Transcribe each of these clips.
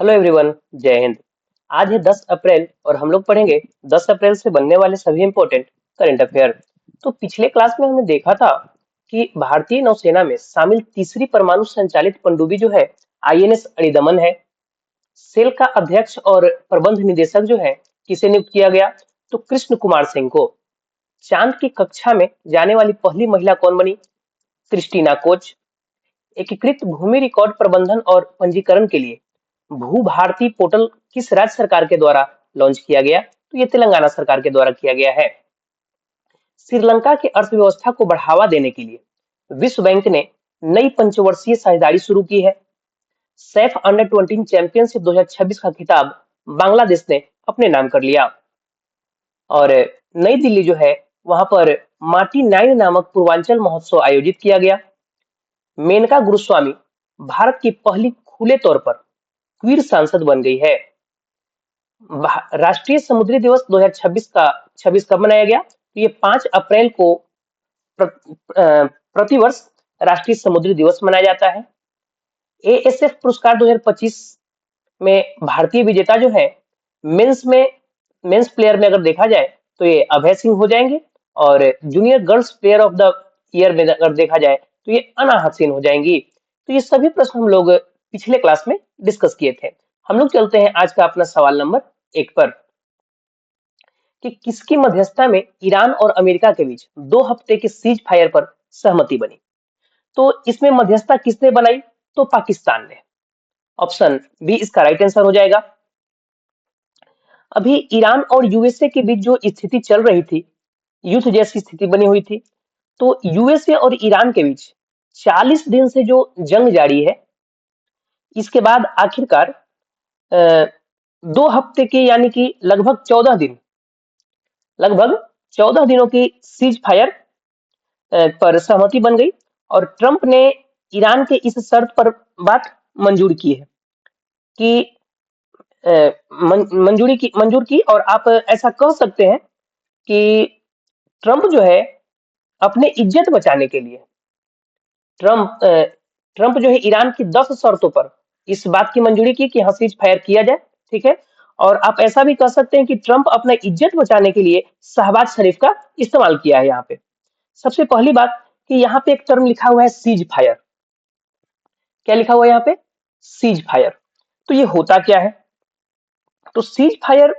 Hello everyone, जय हिंद। आज है 10 अप्रैल और हम लोग पढ़ेंगे 10 अप्रैल से बनने वाले सभी इंपॉर्टेंट करंट अफेयर। तो पिछले क्लास में हमने देखा था कि भारतीय नौसेना में शामिल तीसरी परमाणु संचालित पनडुब्बी जो है आईएनएस अरिदमन है। सेल का अध्यक्ष और प्रबंध निदेशक जो है किसे नियुक्त किया गया? तो कृष्ण कुमार सिंह को। चांद की कक्षा में जाने वाली पहली महिला कौन बनी? Christina Koch. एकीकृत भूमि रिकॉर्ड प्रबंधन और पंजीकरण के लिए भू भारती पोर्टल किस राज्य सरकार के द्वारा लॉन्च किया गया? तो ये तेलंगाना सरकार के द्वारा किया गया है। श्रीलंका की अर्थव्यवस्था को बढ़ावा देने के लिए विश्व बैंक ने नई पंचवर्षीय साझेदारी शुरू की है। सैफ अंडर 20 चैंपियनशिप 2026 का खिताब बांग्लादेश ने अपने नाम कर लिया। और नई दिल्ली जो है वहां पर माटी नाइन नामक पूर्वांचल महोत्सव आयोजित किया गया। मेनका गुरुस्वामी भारत की पहली खुले तौर पर क्वीर सांसद बन गई है। राष्ट्रीय समुद्री दिवस 2026 का 26 कब मनाया गया? तो ये 5 अप्रैल को प्रतिवर्ष राष्ट्रीय समुद्री दिवस मनाया जाता है। एएसएफ पुरस्कार 2025 में भारतीय विजेता जो है मेंस प्लेयर में अगर देखा जाए तो ये अभय सिंह हो जाएंगे, और junior girls player of the year में अगर देखा जाए तो ये अनाहत सिंह हो जाएंगी। तो ये सभी प्रश्न हम लोग पिछले क्लास में डिस्कस किए थे। हम लोग चलते हैं आज का अपना सवाल नंबर 1 पर कि किसकी मध्यस्थता में ईरान और अमेरिका के बीच 2 हफ्ते के सीज फायर पर सहमति बनी? तो इसमें मध्यस्थता किसने बनाई? तो पाकिस्तान ने। ऑप्शन बी इसका राइट आंसर हो जाएगा। अभी ईरान और यूएसए के बीच जो स्थिति चल रही थी, युद्ध जैसी स्थिति बनी हुई थी, तो यूएसए और ईरान के बीच 40 दिन से जो जंग जारी है, इसके बाद आखिरकार 2 हफ्ते के यानी कि लगभग 14 दिनों की सीज फायर पर सहमति बन गई, और ट्रंप ने ईरान के इस शर्त पर बात मंजूर की है कि मंजूर की। और आप ऐसा कह सकते हैं कि ट्रंप जो है अपने इज्जत बचाने के लिए ट्रंप ट्रंप जो है ईरान की 10 शर्तों पर इस बात की मंजूरी की कि हाँ सीज फायर किया जाए। ठीक है। और आप ऐसा भी कह सकते हैं कि ट्रंप अपना इज्जत बचाने के लिए शहबाज शरीफ का इस्तेमाल किया है यहाँ पे। सबसे पहली बात कि यहाँ पे एक टर्म लिखा हुआ है सीज फायर। क्या लिखा हुआ है यहाँ पे? Cease fire. तो ये होता क्या है? तो सीज फायर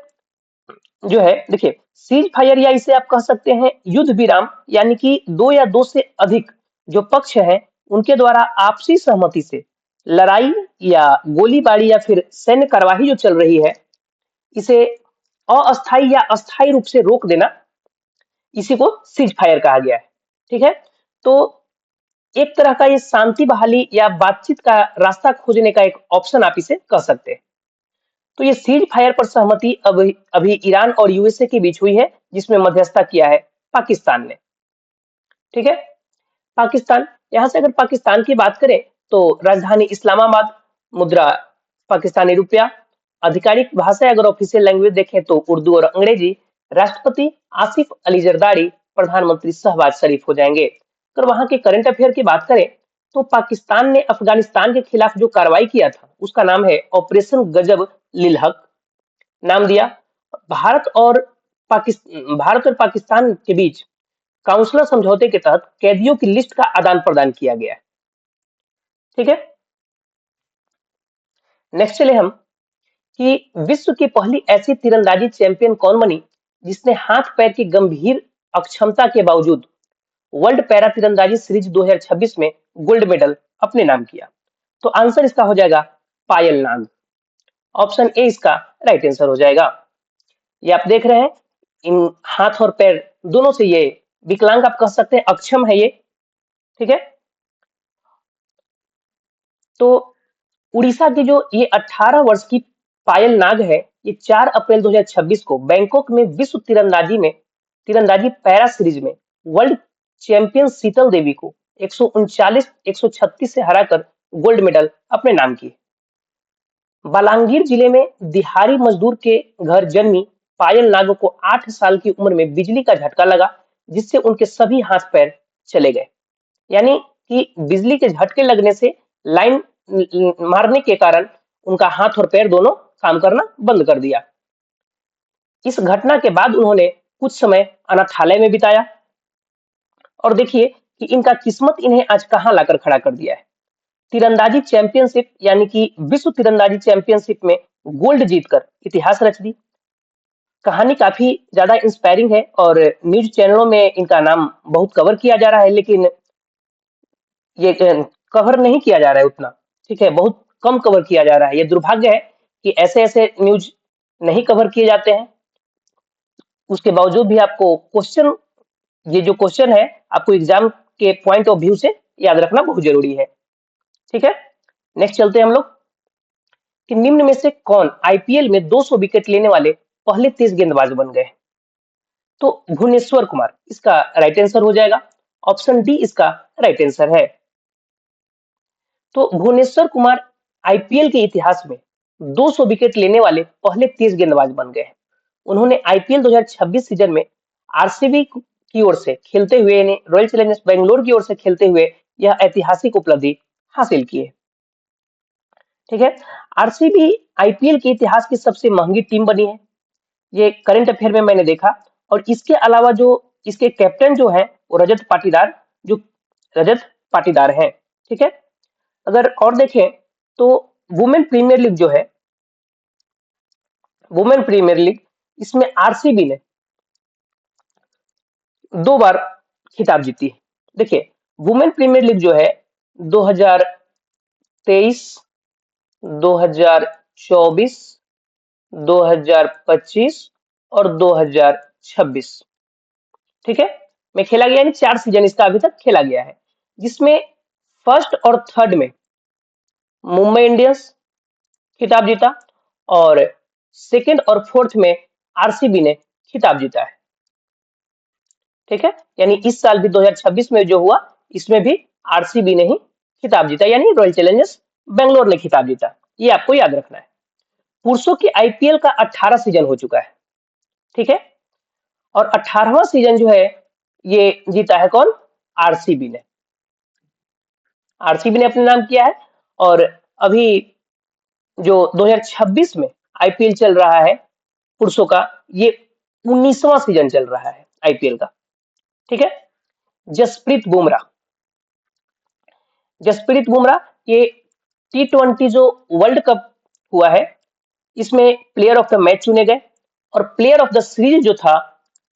जो है, देखिए, सीज फायर या इसे आप कह सकते हैं युद्ध विराम, यानी कि 2 या 2 से अधिक जो पक्ष हैं उनके द्वारा आपसी सहमति से लड़ाई या गोलीबारी या फिर सैन्य कार्यवाही जो चल रही है, इसे अस्थायी या अस्थायी रूप से रोक देना, इसी को सीज फायर कहा गया है। ठीक है। तो एक तरह का ये शांति बहाली या बातचीत का रास्ता खोजने का एक ऑप्शन आप इसे कह सकते हैं। तो ये सीज फायर पर सहमति अभी अभी ईरान और यूएसए के बीच हुई है, जिसमें मध्यस्थता किया है पाकिस्तान ने। ठीक है। पाकिस्तान, यहां से अगर पाकिस्तान की बात करें तो राजधानी इस्लामाबाद, मुद्रा पाकिस्तानी रुपया, आधिकारिक भाषा अगर ऑफिशियल लैंग्वेज देखें तो उर्दू और अंग्रेजी, राष्ट्रपति आसिफ अली जरदारी, प्रधानमंत्री शहबाज शरीफ हो जाएंगे। अगर वहां के करंट अफेयर की बात करें तो पाकिस्तान ने अफगानिस्तान के खिलाफ जो कार्रवाई किया था उसका नाम है ऑपरेशन गजब लिलहक नाम दिया। भारत और पाकिस्तान के बीच काउंसलर समझौते के तहत कैदियों की लिस्ट का आदान प्रदान किया गया है। ठीक है। नेक्स्ट चले हम कि विश्व की पहली ऐसी तीरंदाजी चैंपियन कौन बनी जिसने हाथ पैर की गंभीर अक्षमता के बावजूद वर्ल्ड पैरा तीरंदाजी सीरीज 2026 में गोल्ड मेडल अपने नाम किया? तो आंसर इसका हो जाएगा पायल नाग। ऑप्शन ए इसका राइट आंसर हो जाएगा। ये आप देख रहे हैं, इन हाथ और पैर दोनों से ये विकलांग आप कह सकते हैं, अक्षम है ये। ठीक है। तो उड़ीसा की जो ये 18 वर्ष की पायल नाग है, ये 4 अप्रैल 2026 को बैंकॉक में विश्व तीरंदाजी पैरा सीरीज में वर्ल्ड चैंपियन शीतल देवी को 136 से हराकर गोल्ड मेडल अपने नाम की। बालांगीर जिले में दिहाड़ी मजदूर के घर जन्मी पायल नाग को 8 साल की उम्र में बिजली का झटका लगा, जिससे उनके सभी हाथ पैर चले गए। यानी कि बिजली के झटके लगने से लाइन मारने के कारण उनका हाथ और पैर दोनों काम करना बंद कर दिया। इस घटना के बाद उन्होंने कुछ समय अनाथालय में बिताया और देखिए कि इनका किस्मत इन्हें आज कहाँ लाकर खड़ा कर दिया है। तीरंदाजी चैंपियनशिप यानी कि विश्व तीरंदाजी चैंपियनशिप में गोल्ड जीतकर इतिहास रच दी। कहानी काफी ज्यादा इंस्पायरिंग है और न्यूज चैनलों में इनका नाम बहुत कवर किया जा रहा है, लेकिन ये कवर नहीं किया जा रहा है उतना। ठीक है, बहुत कम कवर किया जा रहा है। ये दुर्भाग्य है कि ऐसे ऐसे न्यूज नहीं कवर किए जाते हैं। उसके बावजूद भी आपको क्वेश्चन, ये जो क्वेश्चन है आपको एग्जाम के पॉइंट ऑफ व्यू से याद रखना बहुत जरूरी है। ठीक है, नेक्स्ट चलते हैं हम लोग कि निम्न में से कौन आईपीएल में 200 विकेट लेने वाले पहले तेज गेंदबाज बन गए। तो भुवनेश्वर कुमार इसका राइट आंसर हो जाएगा। ऑप्शन डी इसका राइट आंसर है। तो भुवनेश्वर कुमार आईपीएल के इतिहास में 200 विकेट लेने वाले पहले तेज गेंदबाज बन गए हैं। उन्होंने आईपीएल 2026 सीजन में आरसीबी की ओर से खेलते हुए, यानी रॉयल चैलेंजर्स बेंगलोर की ओर से खेलते हुए यह ऐतिहासिक उपलब्धि हासिल की है। ठीक है, आरसीबी आईपीएल के इतिहास की सबसे महंगी टीम बनी है। ये करंट अफेयर में मैंने देखा। और इसके अलावा जो इसके कैप्टन जो है वो रजत पाटीदार हैं। ठीक है, अगर और देखें तो वुमेन प्रीमियर लीग जो है, वुमेन प्रीमियर लीग, इसमें आरसीबी ने 2 बार खिताब जीती है। देखिए, वुमेन प्रीमियर लीग जो है 2023, 2024, 2025 और 2026, ठीक है, में खेला गया, यानी 4 सीजन इसका अभी तक खेला गया है, जिसमें फर्स्ट और थर्ड में मुंबई इंडियंस खिताब जीता और सेकंड और फोर्थ में आरसीबी ने खिताब जीता है। ठीक है, यानी इस साल भी 2026 में जो हुआ इसमें भी आरसीबी ने ही खिताब जीता, यानी रॉयल चैलेंजर्स बेंगलोर ने खिताब जीता। ये आपको याद रखना है। पुरुषों की आईपीएल का 18 सीजन हो चुका है। ठीक है, और 18वां सीजन जो है ये जीता है कौन? आरसीबी ने। आरसीबी ने अपने नाम किया है। और अभी जो 2026 में आईपीएल चल रहा है पुरुषों का, ये 19वां सीजन चल रहा है आईपीएल का। ठीक है, जसप्रीत बुमराह, जसप्रीत बुमराह ये T20 जो वर्ल्ड कप हुआ है इसमें प्लेयर ऑफ द मैच चुने गए और प्लेयर ऑफ द सीरीज जो था,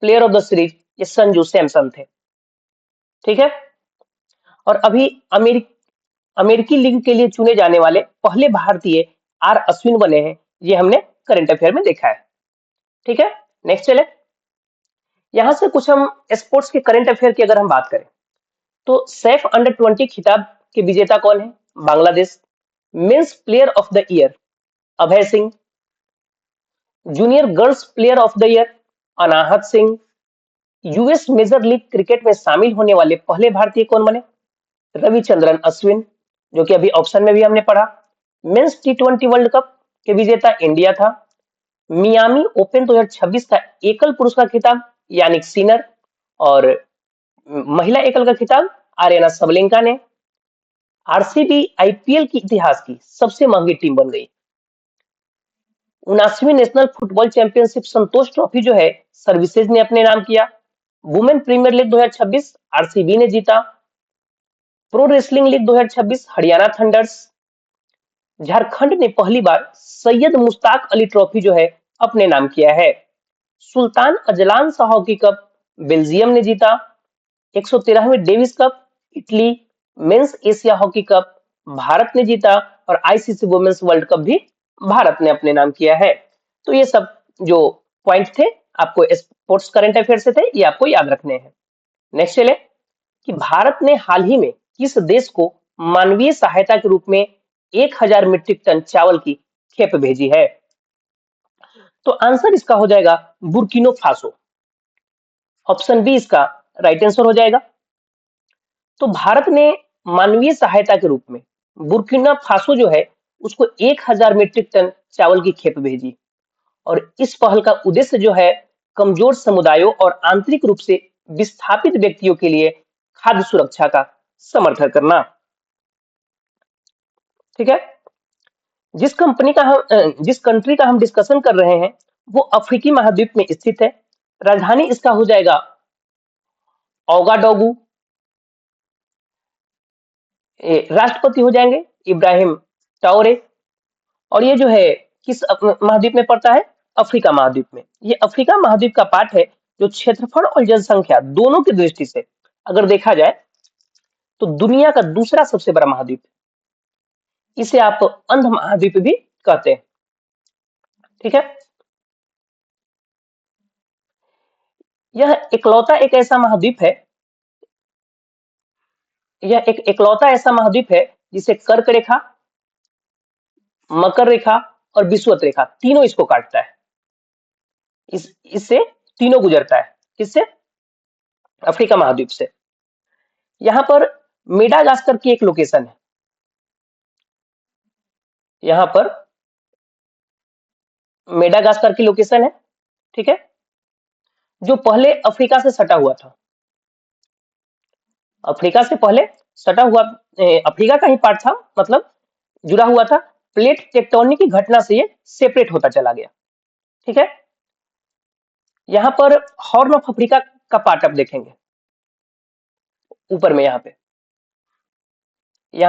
प्लेयर ऑफ द सीरीज ये संजू सैमसन थे। ठीक है, और अभी अमेरिकी लीग के लिए चुने जाने वाले पहले भारतीय आर अश्विन बने हैं। ये हमने करंट अफेयर में देखा है। ठीक है, नेक्स्ट चले। यहां से कुछ हम स्पोर्ट्स के करंट अफेयर की अगर हम बात करें तो सैफ अंडर 20 खिताब के विजेता कौन है? Bangladesh. Men's player of the year Abhay Singh. Junior girls player of the year Anahat Singh. US major league cricket में शामिल होने वाले पहले भारतीय कौन बने? रविचंद्रन अश्विन, जो कि अभी ऑप्शन में भी हमने पढ़ा। मेंस T20 वर्ल्ड कप के विजेता इंडिया था। मियामी ओपन 2026 का एकल पुरुष का खिताब यानिक सिनर और महिला एकल का खिताब आर्यना सबलेंका ने। आरसीबी आईपीएल की इतिहास की सबसे महंगी टीम बन गई। 79वीं नेशनल फुटबॉल चैंपियनशिप संतोष ट्रॉफी जो है सर्विसेज ने अपने नाम किया। वुमेन प्रीमियर लीग 2026 आरसीबी ने जीता। Pro wrestling league 2026 Haryana thunders. Jharkhand ने पहली बार सैयद मुश्ताक अली ट्रॉफी जो है अपने नाम किया है। Sultan Azlan Shah hockey cup Belgium ने जीता। 113वीं Davis cup Italy. Men's Asia hockey cup Bharat ने जीता और आईसीसी वुमेन्स वर्ल्ड कप भी भारत ने अपने नाम किया है। तो ये सब जो पॉइंट थे आपको स्पोर्ट्स करंट अफेयर से थे, ये आपको याद रखने हैं। नेक्स्ट चले कि भारत ने हाल ही में किस देश को मानवीय सहायता के रूप में 1000 मीट्रिक टन चावल की खेप भेजी है? तो आंसर इसका हो जाएगा बुर्किनो फासो। ऑप्शन बी इसका राइट आंसर हो जाएगा। तो भारत ने मानवीय सहायता के रूप में बुर्किना फासो जो है उसको 1000 मीट्रिक टन चावल की खेप भेजी। और इस पहल का उद्देश्य जो है कमजोर समुदायों और आंतरिक रूप से विस्थापित व्यक्तियों के लिए खाद्य सुरक्षा का समर्थन करना। ठीक है, जिस कंट्री का हम डिस्कशन कर रहे हैं वो अफ्रीकी महाद्वीप में स्थित है। राजधानी इसका हो जाएगा ओगाडोगु। राष्ट्रपति हो जाएंगे इब्राहिम ट्राओरे। और ये जो है किस महाद्वीप में पड़ता है? अफ्रीका महाद्वीप में। ये अफ्रीका महाद्वीप का पार्ट है जो क्षेत्रफल और जनसंख्या दोनों की दृष्टि से अगर देखा जाए तो दुनिया का दूसरा सबसे बड़ा महाद्वीप। इसे आप अंध महाद्वीप भी कहते हैं। ठीक है, यह इकलौता एक ऐसा महाद्वीप है, यह एक इकलौता ऐसा महाद्वीप है जिसे कर्क रेखा, मकर रेखा और विषुवत रेखा तीनों इसको काटता है। इससे तीनों गुजरता है। किससे? अफ्रीका महाद्वीप से। यहां पर मेडागास्कर की एक लोकेशन है। यहां पर मेडागास्कर की लोकेशन है। ठीक है, जो पहले अफ्रीका से सटा हुआ था। अफ्रीका से पहले सटा हुआ अफ्रीका का ही पार्ट था, मतलब जुड़ा हुआ था। प्लेट टेक्टोनिक की घटना से ये सेपरेट होता चला गया। ठीक है, यहां पर हॉर्न ऑफ अफ्रीका का पार्ट आप देखेंगे ऊपर में। यहाँ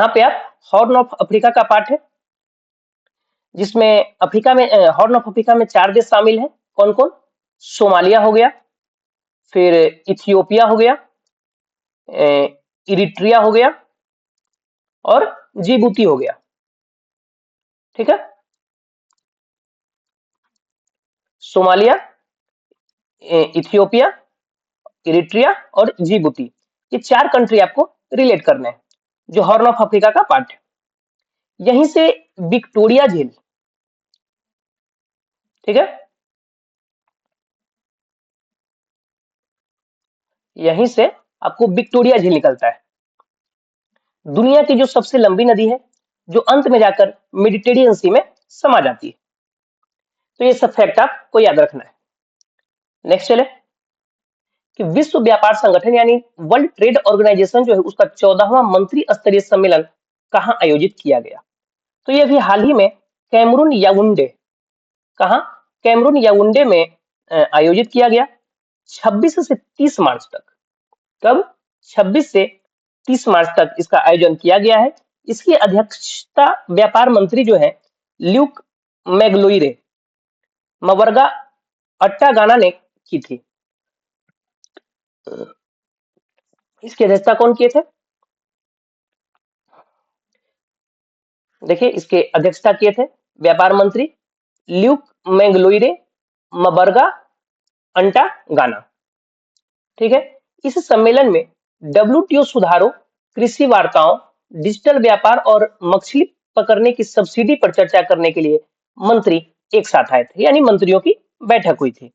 पे आप हॉर्न ऑफ अफ्रीका का पार्ट है, जिसमें अफ्रीका में हॉर्न ऑफ अफ्रीका में 4 देश शामिल हैं। कौन कौन? सोमालिया हो गया, फिर इथियोपिया हो गया, इरिट्रिया हो गया और जिबूती हो गया। ठीक है, सोमालिया, इथियोपिया, इरिट्रिया और जिबूती, ये 4 कंट्री आपको रिलेट करने हैं जो हॉर्न ऑफ अफ्रीका का पार्ट है। यहीं से विक्टोरिया झील, ठीक है, यहीं से आपको विक्टोरिया झील निकलता है। दुनिया की जो सबसे लंबी नदी है, जो अंत में जाकर मेडिटेरियन सी में समा जाती है। तो ये सब फैक्ट आपको याद रखना है। नेक्स्ट चले कि विश्व व्यापार संगठन यानी वर्ल्ड ट्रेड ऑर्गेनाइजेशन जो है उसका 14वां मंत्री स्तरीय सम्मेलन कहां आयोजित किया गया? तो ये भी हाल ही में कैमरून याउंडे, कहां? कैमरून याउंडे में आयोजित किया गया 26 से 30 मार्च तक। कब? 26 से 30 मार्च तक इसका आयोजन किया गया है। इसकी अध्यक्षता व्यापार मंत्री जो है ल्यूक मैगलोइरे मबरगा अट्टागाना ने की थी। इसकी अध्यक्षता कौन किए थे? देखिए, इसके अध्यक्षता किए थे व्यापार मंत्री ल्यूक मैगलोइरे मबरगा अंटा गाना। ठीक है, इस सम्मेलन में डब्ल्यूटीओ सुधारों, कृषि वार्ताओं, डिजिटल व्यापार और मछली पकड़ने की सब्सिडी पर चर्चा करने के लिए मंत्री एक साथ आए थे, यानी मंत्रियों की बैठक हुई थी।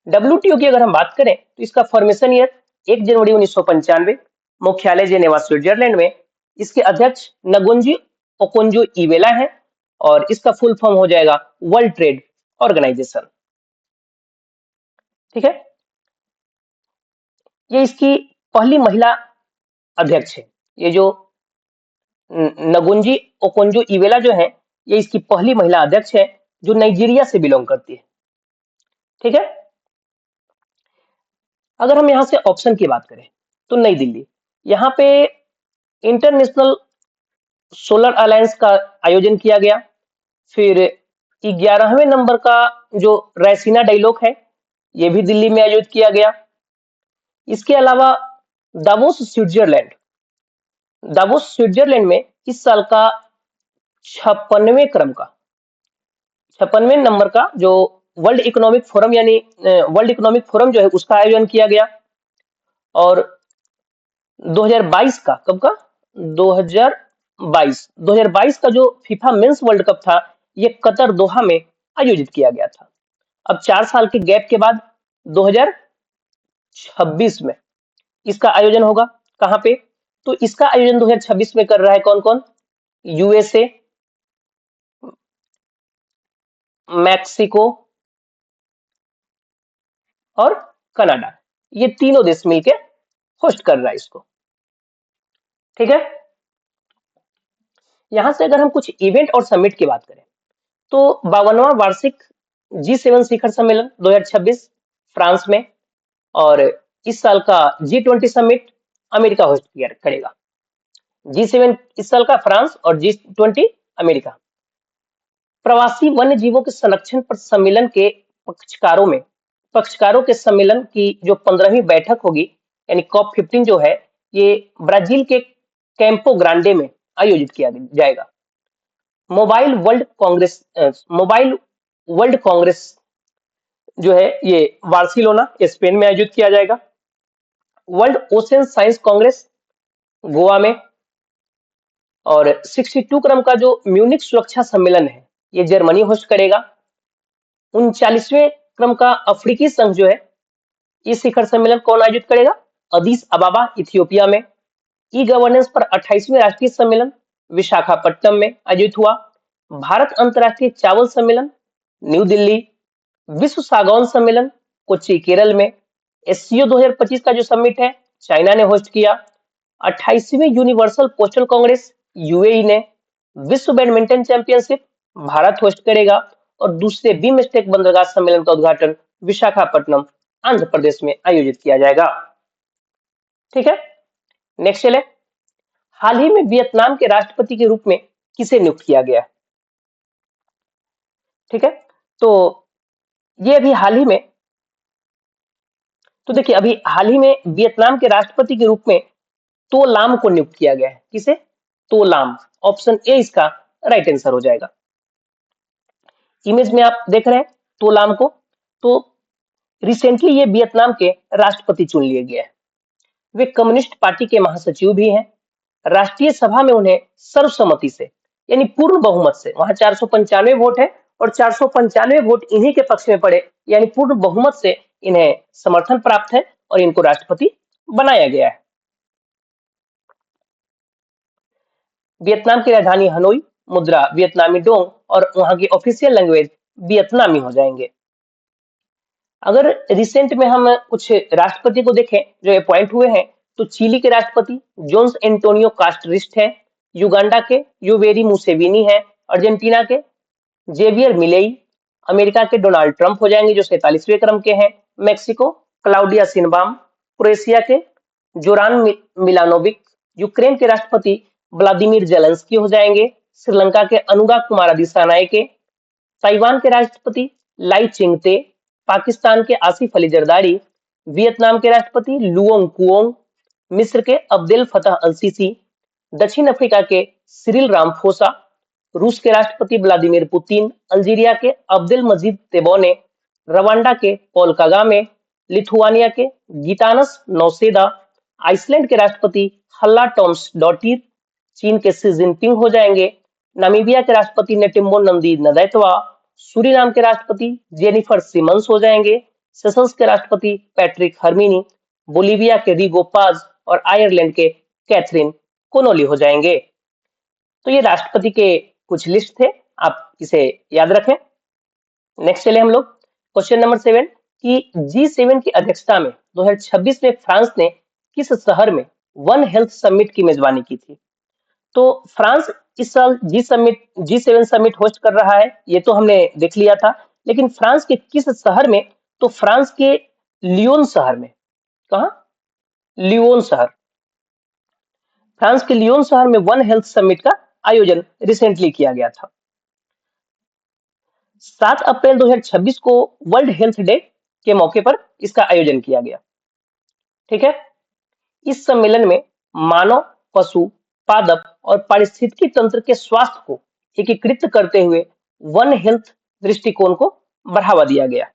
डब्ल्यूटीओ की अगर हम बात करें तो इसका फॉर्मेशन ईयर 1 जनवरी 1995, मुख्यालय जेनेवा स्विट्जरलैंड में। इसके अध्यक्ष नगुंजी ओकोंजो इवेला है और इसका फुल फॉर्म हो जाएगा वर्ल्ड ट्रेड ऑर्गेनाइजेशन। ठीक है, ये इसकी पहली महिला अध्यक्ष है। ये जो नगुंजी ओकोंजो इवेला जो है, ये इसकी पहली महिला अध्यक्ष है जो नाइजीरिया से बिलोंग करती है। ठीक है, अगर हम यहां से ऑप्शन की बात करें तो नई दिल्ली, यहाँ पे इंटरनेशनल सोलर अलायंस का आयोजन किया गया। फिर 11वें नंबर का जो रैसीना डायलॉग है, ये भी दिल्ली में आयोजित किया गया। इसके अलावा दावोस स्विट्जरलैंड, दावोस स्विट्जरलैंड में इस साल का 56वें नंबर का जो वर्ल्ड इकोनॉमिक फोरम यानी वर्ल्ड इकोनॉमिक फोरम जो है उसका आयोजन किया गया। और 2022 का, कब का? 2022 का जो फीफा मेंस वर्ल्ड कप था, ये कतर दोहा में आयोजित किया गया था। अब 4 साल के गैप के बाद 2026 में इसका आयोजन होगा। कहां पे? तो इसका आयोजन 2026 में कर रहा है कौन कौन? यूएसए, मैक्सिको और कनाडा, ये तीनों देश मिलकर होस्ट कर रहा है इसको। ठीक है, यहाँ से अगर हम कुछ इवेंट और समिट की बात करें तो 52वां वार्षिक G7 शिखर सम्मेलन 2026 फ्रांस में, और इस साल का G20 समिट अमेरिका होस्ट करेगा। G7 इस साल का फ्रांस और G20 अमेरिका। प्रवासी वन्य जीवों के संरक्षण पर सम्मेलन के पक्षकारों के सम्मेलन की जो 15वीं बैठक होगी, यानी COP15 जो है, ये ब्राजील के कैंपो ग्रांडे में आयोजित किया जाएगा। मोबाइल वर्ल्ड कांग्रेस जो है ये बार्सिलोना स्पेन में आयोजित किया जाएगा। World ocean science Congress Goa में, और 62 क्रम का जो म्यूनिक सुरक्षा सम्मेलन है ये जर्मनी होस्ट करेगा। 39वें क्रम का अफ्रीकी संघ जो है, इस शिखर सम्मेलन कौन आयोजित करेगा? अदीस अबाबा इथियोपिया में। ई गवर्नेंस पर 28वें राष्ट्रीय सम्मेलन विशाखापट्टनम में आयोजित हुआ। भारत अंतर्राष्ट्रीय चावल सम्मेलन न्यू दिल्ली। विश्व सागौन सम्मेलन कोच्चि केरल में। एससीओ 2025 का जो समिट है चाइना ने होस्ट किया। 28वें यूनिवर्सल पोस्टल कांग्रेस यूएई ने। विश्व बैडमिंटन चैंपियनशिप भारत होस्ट करेगा, और दूसरे बीमस्टेक बंदरगाह सम्मेलन का उद्घाटन विशाखापट्टनम आंध्र प्रदेश में आयोजित किया जाएगा। ठीक है, नेक्स्ट चले। हाल ही में वियतनाम के राष्ट्रपति के रूप में किसे नियुक्त किया गया? ठीक है, तो ये अभी हाल ही में, तो देखिए अभी हाल ही में वियतनाम के राष्ट्रपति के रूप में तो लाम को नियुक्त किया गया है। किसे? तो लाम। ऑप्शन ए इसका राइट आंसर हो जाएगा। इमेज में आप देख रहे हैं तो लाम को। तो रिसेंटली ये वियतनाम के राष्ट्रपति चुन लिए गए हैं। वे कम्युनिस्ट पार्टी के महासचिव भी हैं। राष्ट्रीय सभा में उन्हें सर्वसम्मति से, यानी पूर्ण बहुमत से, वहां 495 वोट है और 495 वोट इन्हीं के पक्ष में पड़े, यानी पूर्ण बहुमत से इन्हें समर्थन प्राप्त है और इनको राष्ट्रपति बनाया गया है। वियतनाम की राजधानी हनोई, मुद्रा वियतनामी डोंग, और वहां की ऑफिशियल लैंग्वेज वियतनामी हो जाएंगे। अगर रिसेंट में हम कुछ राष्ट्रपति को देखें जो अपॉइंट हुए हैं, तो चिली के राष्ट्रपति जोन्स एंटोनियो कास्टरिस्ट हैं। युगांडा के योवेरी मुसेविनी है। अर्जेंटीना के जेवियर मिलेई। अमेरिका के डोनाल्ड ट्रंप हो जाएंगे जो 47वें क्रम के हैं। Mexico Claudia सिनबाम। क्रोएशिया के जोरान मिलानोविक। यूक्रेन के राष्ट्रपति व्लादिमीर जेलेंस्की हो जाएंगे। श्रीलंका के अनुगा कुमारा दिसानायके। ताइवान के राष्ट्रपति लाई चिंगते। पाकिस्तान के आसिफ अली जरदारी। वियतनाम के राष्ट्रपति लुओंग कुओंग। मिस्र के अब्देल फतह अल सीसी। दक्षिण अफ्रीका के सिरिल रामफोसा। रूस के राष्ट्रपति व्लादिमीर पुतिन। अल्जीरिया के अब्देल मजीद तेबोने। रवांडा के पॉल कागामे। लिथुआनिया के गीतानस नौसेदा। आइसलैंड के राष्ट्रपति हल्ला टॉम्स डॉटिर। चीन के शी जिनपिंग हो जाएंगे। नामीबिया के राष्ट्रपति नेटिम्बो नंदी नदैतवा। सूरीनाम के राष्ट्रपति जेनिफर सिमंस हो जाएंगे। सेशल्स के राष्ट्रपति पैट्रिक हर्मिनी। बोलीविया के रिगो पाज, और आयरलैंड के कैथरीन कोनोली हो जाएंगे। तो ये राष्ट्रपति के कुछ लिस्ट थे, आप इसे याद रखें। नेक्स्ट चले हम लोग क्वेश्चन नंबर 7 कि G7 की अध्यक्षता में 2026 में फ्रांस ने किस शहर में वन हेल्थ समिट की मेजबानी की थी? तो फ्रांस इस साल G7 समिट होस्ट कर रहा है, ये तो हमने देख लिया था। लेकिन फ्रांस के किस शहर में? तो फ्रांस के लियोन शहर में। कहा? लियोन शहर। फ्रांस के लियोन शहर में वन हेल्थ समिट का आयोजन रिसेंटली किया गया था। 7 अप्रैल 2026 को वर्ल्ड हेल्थ डे के मौके पर इसका आयोजन किया गया। ठीक है, इस सम्मेलन में मानव, पशु, पादप और पारिस्थितिकी तंत्र के स्वास्थ्य को एकीकृत करते हुए वन हेल्थ दृष्टिकोण को बढ़ावा दिया गया।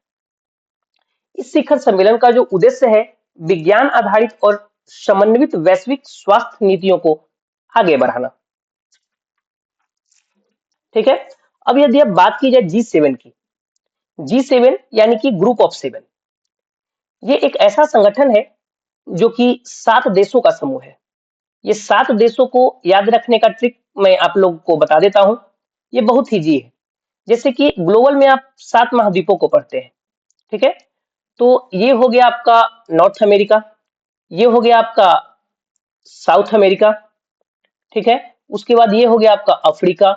इस शिखर सम्मेलन का जो उद्देश्य है, विज्ञान आधारित और समन्वित वैश्विक स्वास्थ्य नीतियों को आगे बढ़ाना। ठीक है, अब यदि अब बात की जाए G7 की, G7 यानी कि ग्रुप ऑफ 7, ये एक ऐसा संगठन है जो कि 7 देशों का समूह है। ये 7 देशों को याद रखने का ट्रिक मैं आप लोग को बता देता हूं। ये बहुत ईजी है। जैसे कि ग्लोबल में आप 7 महाद्वीपों को पढ़ते हैं। ठीक है, तो ये हो गया आपका नॉर्थ अमेरिका, ये हो गया आपका साउथ अमेरिका, ठीक है, उसके बाद ये हो गया आपका अफ्रीका,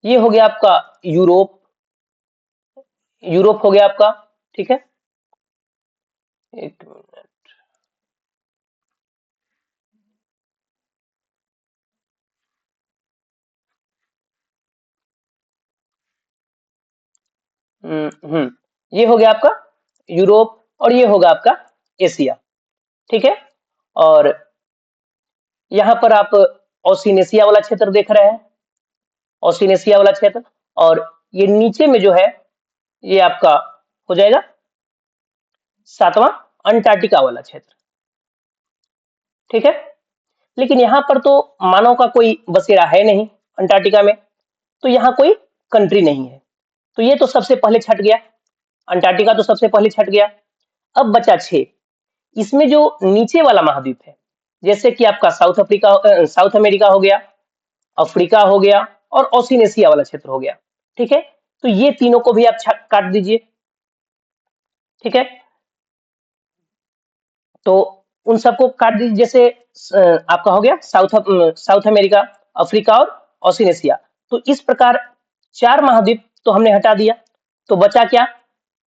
ये हो गया आपका यूरोप, यूरोप हो गया आपका, ठीक है। एक मिनट। ये हो गया आपका यूरोप और ये होगा आपका एशिया, ठीक है। और यहाँ पर आप ओशिनेशिया वाला क्षेत्र देख रहे हैं, ओशिनेशिया वाला क्षेत्र, और ये नीचे में जो है ये आपका हो जाएगा 7वां अंटार्कटिका वाला क्षेत्र, ठीक है। लेकिन यहाँ पर तो मानव का कोई बसेरा है नहीं अंटार्कटिका में, तो यहाँ कोई कंट्री नहीं है, तो ये तो सबसे पहले छट गया, अंटार्कटिका तो सबसे पहले छट गया। अब बचा 6, इसमें जो नीचे वाला महाद्वीप है, जैसे कि आपका साउथ अमेरिका हो गया, अफ्रीका हो गया और ओशिनेशिया वाला क्षेत्र हो गया, ठीक है। तो ये तीनों को भी आप काट दीजिए, ठीक है। तो उन सबको काट दीजिए, जैसे आपका हो गया साउथ अमेरिका, अफ्रीका और ओशिनेशिया। तो इस प्रकार 4 महाद्वीप तो हमने हटा दिया, तो बचा क्या?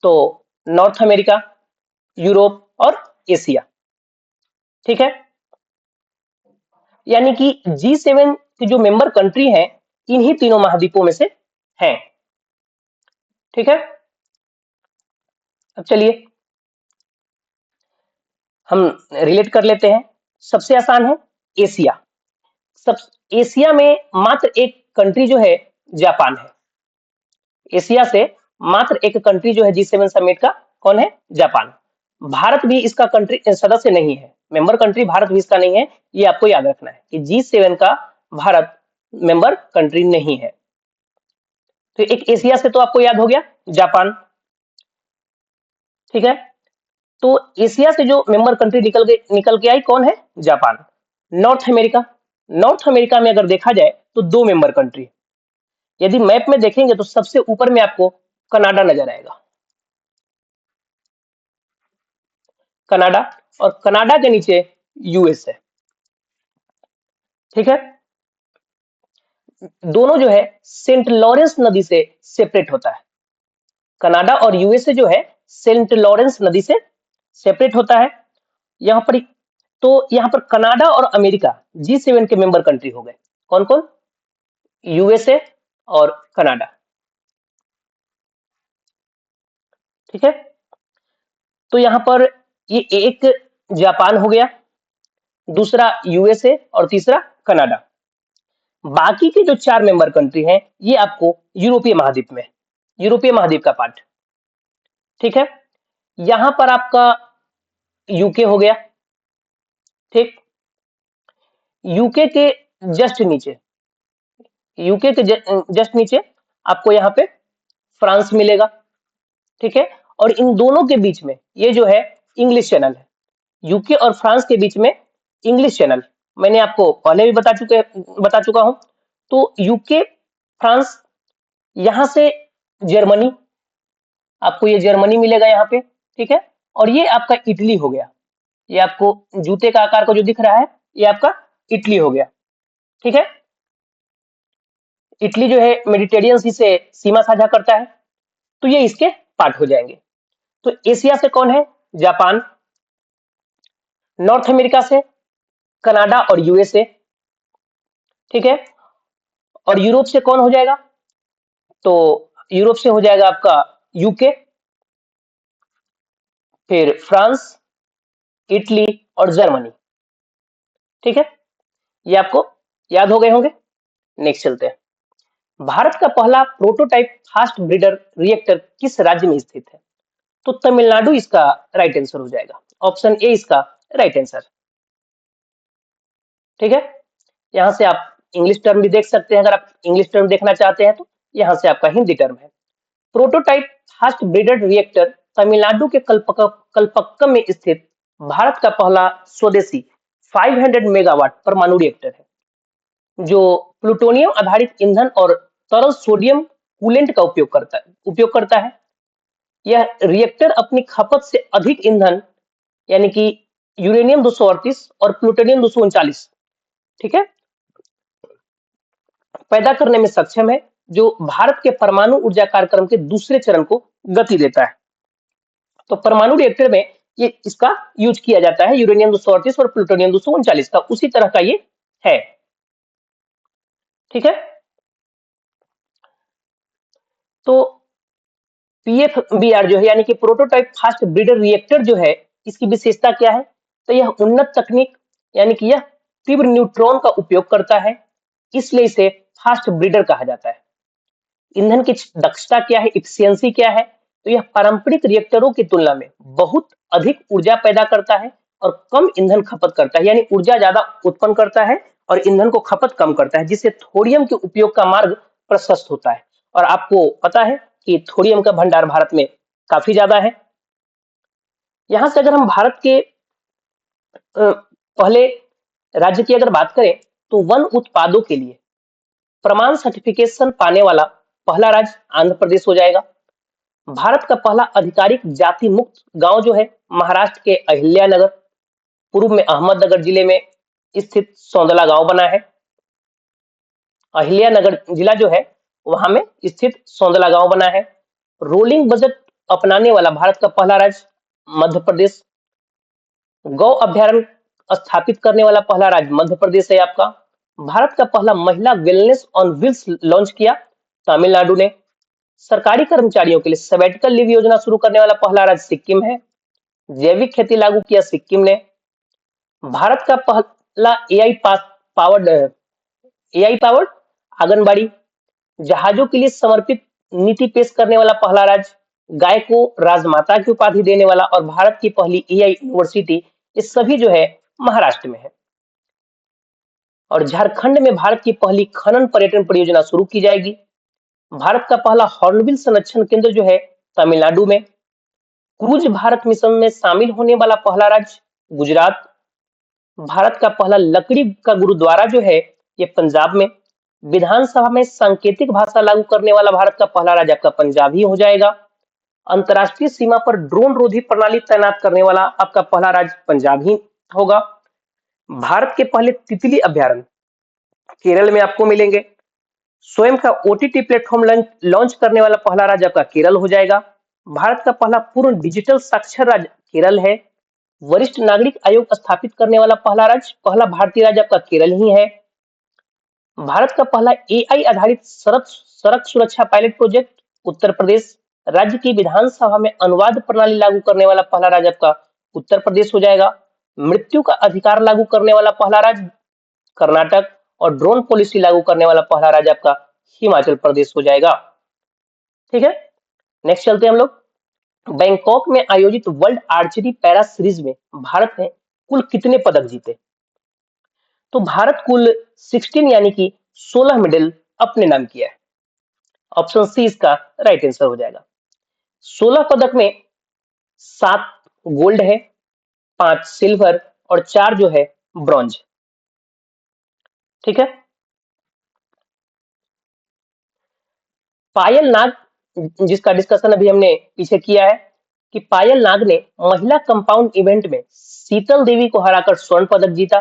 तो नॉर्थ अमेरिका, यूरोप और एशिया, ठीक है। यानी कि G7 की जो मेंबर कंट्री हैं, इन्हीं तीनों महाद्वीपों में से हैं, ठीक है। अब चलिए हम रिलेट कर लेते हैं। सबसे आसान है एशिया। सब एशिया में मात्र एक कंट्री जो है जापान है। एशिया से मात्र एक कंट्री जो है G7 समिट का, कौन है? जापान। भारत भी इसका कंट्री सदस्य नहीं है, मेंबर कंट्री भारत भी इसका नहीं है, ये आपको याद रखना है कि G7 का भारत मेंबर कंट्री नहीं है। तो एक एशिया से तो आपको याद हो गया जापान, ठीक है। तो एशिया से जो मेंबर कंट्री निकल के आई, कौन है? Japan. North America, north America में अगर देखा जाए तो 2 मेंबर कंट्री, यदि मैप में देखेंगे तो सबसे ऊपर में आपको कनाडा नजर आएगा, कनाडा, और कनाडा के नीचे यूएस है, ठीक है। दोनों जो है सेंट लॉरेंस नदी से सेपरेट होता है, कनाडा और यूएसए जो है सेंट लॉरेंस नदी से सेपरेट होता है। यहाँ पर तो यहाँ पर कनाडा और अमेरिका G7 के मेंबर कंट्री हो गए, कौन कौन? यूएसए और कनाडा, ठीक है। तो यहाँ पर ये एक जापान हो गया, दूसरा यूएसए और तीसरा कनाडा। बाकी के जो 4 मेंबर कंट्री हैं, ये आपको यूरोपीय महाद्वीप में, यूरोपीय महाद्वीप का पार्ट, ठीक है। यहाँ पर आपका यूके हो गया, ठीक। यूके के जस्ट नीचे, यूके के जस्ट नीचे आपको यहाँ पे फ्रांस मिलेगा, ठीक है। और इन दोनों के बीच में ये जो है इंग्लिश चैनल है, यूके और फ्रांस के बीच में इंग्लिश चैनल, मैंने आपको पहले भी बता चुका हूं। तो यूके, फ्रांस, यहां से जर्मनी, आपको ये जर्मनी मिलेगा यहाँ पे, ठीक है। और ये आपका इटली हो गया, ये आपको जूते का आकार को जो दिख रहा है, ये आपका इटली हो गया, ठीक है। इटली जो है मेडिटेरियन सी से सीमा साझा करता है, तो ये इसके पार्ट हो जाएंगे। तो एशिया से कौन है? जापान। नॉर्थ अमेरिका से कनाडा और यूएसए, ठीक है। और यूरोप से कौन हो जाएगा? तो यूरोप से हो जाएगा आपका यूके, फिर फ्रांस, इटली और जर्मनी, ठीक है। ये आपको याद हो गए होंगे। नेक्स्ट चलते हैं। भारत का पहला प्रोटोटाइप फास्ट ब्रीडर रिएक्टर किस राज्य में स्थित है? तो तमिलनाडु इसका राइट आंसर हो जाएगा, ऑप्शन ए इसका राइट आंसर, ठीक है। यहां से आप इंग्लिश टर्म भी देख सकते हैं, अगर आप इंग्लिश टर्म देखना चाहते हैं तो यहां से आपका हिंदी टर्म है। Prototype fast breeder reactor Tamil Nadu के कलपक्कम में स्थित भारत का पहला स्वदेशी 500 मेगावाट परमाणु रिएक्टर है, जो प्लूटोनियम आधारित ईंधन और तरल सोडियम कूलेंट का उपयोग करता है। यह रिएक्टर अपनी खपत से अधिक ईंधन, यानी कि यूरेनियम 238 और प्लूटोनियम 239, ठीक है, पैदा करने में सक्षम है, जो भारत के परमाणु ऊर्जा कार्यक्रम के दूसरे चरण को गति देता है। तो परमाणु रिएक्टर में ये इसका यूज किया जाता है, यूरेनियम 238 और प्लूटोनियम 239 का उसी तरह का ये है। ठीक है, तो पीएफबीआर जो है यानी कि प्रोटोटाइप फास्ट ब्रीडर रिएक्टर जो है, इसकी विशेषता क्या है? तो यह उन्नत तकनीक यानी कि यह तीव्र न्यूट्रॉन का उपयोग करता है, इसलिए इसे फास्ट ब्रीडर कहा जाता है। ईंधन की दक्षता क्या है, इफिशियंसी क्या है? तो यह पारंपरिक रिएक्टरों की तुलना में बहुत अधिक ऊर्जा पैदा करता है और कम ईंधन खपत करता है, यानी ऊर्जा ज्यादा उत्पन्न करता है और ईंधन को खपत कम करता है, जिससे थोरियम के उपयोग का मार्ग प्रशस्त होता है। और आपको पता है कि थोरियम का भंडार भारत में काफी ज्यादा है। यहां से अगर हम भारत के पहले राज्य की अगर बात करें, तो वन उत्पादों के लिए प्रमाण सर्टिफिकेशन पाने वाला पहला राज्य आंध्र प्रदेश हो जाएगा। भारत का पहला आधिकारिक जाति मुक्त गांव जो है महाराष्ट्र के अहिल्यानगर, पूर्व में अहमदनगर जिले में स्थित सौंदला गांव बना है। अहिल्यानगर जिला जो है वहां में स्थित सौंदला गांव बना है। रोलिंग बजट अपनाने वाला भारत का पहला राज्य मध्य प्रदेश। गौ अभ्यारण्य स्थापित करने वाला पहला राज्य मध्य प्रदेश है आपका। भारत का पहला महिला वेलनेस ऑन व्हील्स लॉन्च किया तमिलनाडु ने। सरकारी कर्मचारियों के लिए सैबैटिकल लीव योजना शुरू करने वाला पहला राज्य सिक्किम है। जैविक खेती लागू किया सिक्किम ने। भारत का पहला एआई पावर्ड आंगनबाड़ी जहाजों के लिए समर्पित नीति पेश करने वाला पहला राज्य, गाय को राजमाता की उपाधि देने वाला और भारत की पहली एआई यूनिवर्सिटी, ये सभी जो है महाराष्ट्र में है। और झारखंड में भारत की पहली खनन पर्यटन परियोजना शुरू की जाएगी। भारत का पहला हॉर्नबिल संरक्षण केंद्र जो है तमिलनाडु में। क्रूज भारत मिशन में शामिल होने वाला पहला राज्य गुजरात। भारत का पहला लकड़ी का गुरुद्वारा जो है ये पंजाब में। विधानसभा में सांकेतिक भाषा लागू करने वाला भारत का पहला राज्य आपका पंजाब ही हो जाएगा। अंतरराष्ट्रीय सीमा पर ड्रोन रोधी प्रणाली तैनात करने वाला आपका पहला राज्य पंजाब ही होगा। भारत के पहले तितली अभ्यारण्य केरल में आपको मिलेंगे। स्वयं का ओटीटी प्लेटफॉर्म लॉन्च करने वाला पहला राज्य आपका केरल हो जाएगा। भारत का पहला पूर्ण डिजिटल साक्षर राज्य केरल है। वरिष्ठ नागरिक आयोग स्थापित करने वाला पहला भारतीय राज्य आपका केरल ही है। भारत का पहला एआई आधारित सड़क सुरक्षा पायलट प्रोजेक्ट उत्तर प्रदेश। राज्य की विधानसभा में अनुवाद प्रणाली लागू करने वाला पहला राज्य आपका उत्तर प्रदेश हो जाएगा। मृत्यु का अधिकार लागू करने वाला पहला राज्य कर्नाटक और ड्रोन पॉलिसी लागू करने वाला पहला राज्य आपका हिमाचल प्रदेश हो जाएगा। ठीक है, नेक्स्ट चलते हैं हम लोग। बैंकॉक में आयोजित वर्ल्ड आर्चरी पैरा सीरीज में भारत ने कुल कितने पदक जीते? तो भारत कुल 16 यानी कि 16 मेडल अपने नाम किया है। ऑप्शन सी इसका राइट आंसर हो जाएगा। 16 पदक में 7 गोल्ड है, 5 सिल्वर और 4 जो है ब्रॉन्ज। ठीक है, पायल नाग, जिसका डिस्कशन अभी हमने पीछे किया है कि पायल नाग ने महिला कंपाउंड इवेंट में शीतल देवी को हराकर स्वर्ण पदक जीता।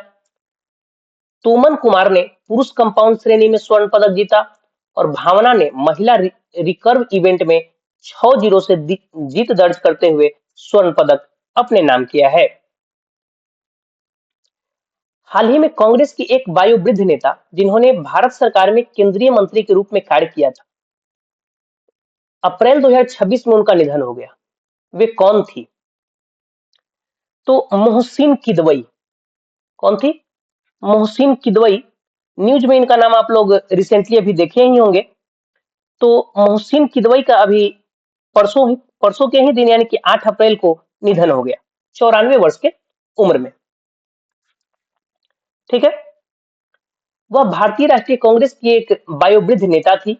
तोमन कुमार ने पुरुष कंपाउंड श्रेणी में स्वर्ण पदक जीता और भावना ने महिला रिकर्व इवेंट में 6-0 से जीत दर्ज करते हुए स्वर्ण पदक अपने नाम किया है। हाल ही में कांग्रेस की एक वयोवृद्ध नेता जिन्होंने भारत सरकार में केंद्रीय मंत्री के रूप में कार्य किया था, अप्रैल 2026 में उनका निधन हो गया। वे कौन थी? तो मोहसिन किदवई। कौन थी? मोहसिन किदवई। न्यूज में इनका नाम आप लोग रिसेंटली अभी देखे ही होंगे। तो मोहसिन किदवई का अभी परसों के ही दिन यानी कि 8 अप्रैल को निधन हो गया, 94 वर्ष के उम्र में। ठीक है, वह भारतीय राष्ट्रीय कांग्रेस की एक वयोवृद्ध नेता थी।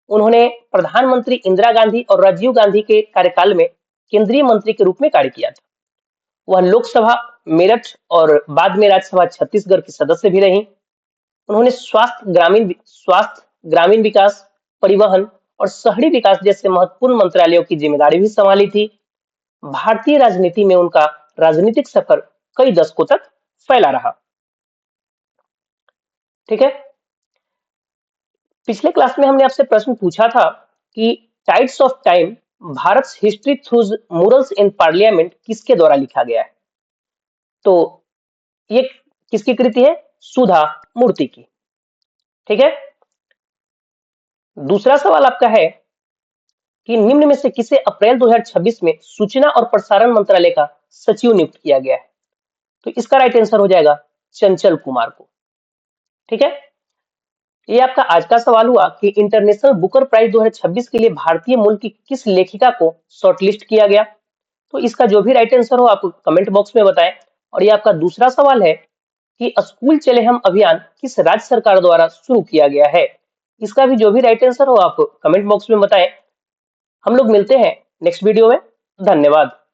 उन्होंने प्रधानमंत्री इंदिरा गांधी और राजीव गांधी के कार्यकाल में केंद्रीय मंत्री के रूप में कार्य किया था। वह लोकसभा मेरठ और बाद में राज्यसभा छत्तीसगढ़ की सदस्य भी रही। उन्होंने स्वास्थ्य, ग्रामीण विकास, परिवहन और शहरी विकास जैसे महत्वपूर्ण मंत्रालयों की जिम्मेदारी भी संभाली थी। भारतीय राजनीति में उनका राजनीतिक सफर कई दशकों तक फैला रहा। ठीक है, पिछले क्लास में हमने आपसे प्रश्न पूछा था कि tides of time Bharat history through murals in parliament किसके द्वारा लिखा गया है? तो ये किसकी कृति है? सुधा मूर्ति की। ठीक है। दूसरा सवाल आपका है कि निम्न में से किसे अप्रैल 2026 में सूचना और प्रसारण मंत्रालय का सचिव नियुक्त किया गया है? तो इसका राइट आंसर हो जाएगा चंचल कुमार को। ठीक है। ये आपका आज का सवाल हुआ कि इंटरनेशनल बुकर प्राइज 2026 के लिए भारतीय मूल की किस लेखिका को शॉर्टलिस्ट किया गया? तो इसका जो भी राइट आंसर हो आप कमेंट बॉक्स में बताएं। और ये आपका दूसरा सवाल है कि स्कूल चले हम अभियान किस राज्य सरकार द्वारा शुरू किया गया है? इसका भी जो भी राइट आंसर हो आप कमेंट बॉक्स में बताएं। हम लोग मिलते हैं नेक्स्ट वीडियो में। धन्यवाद।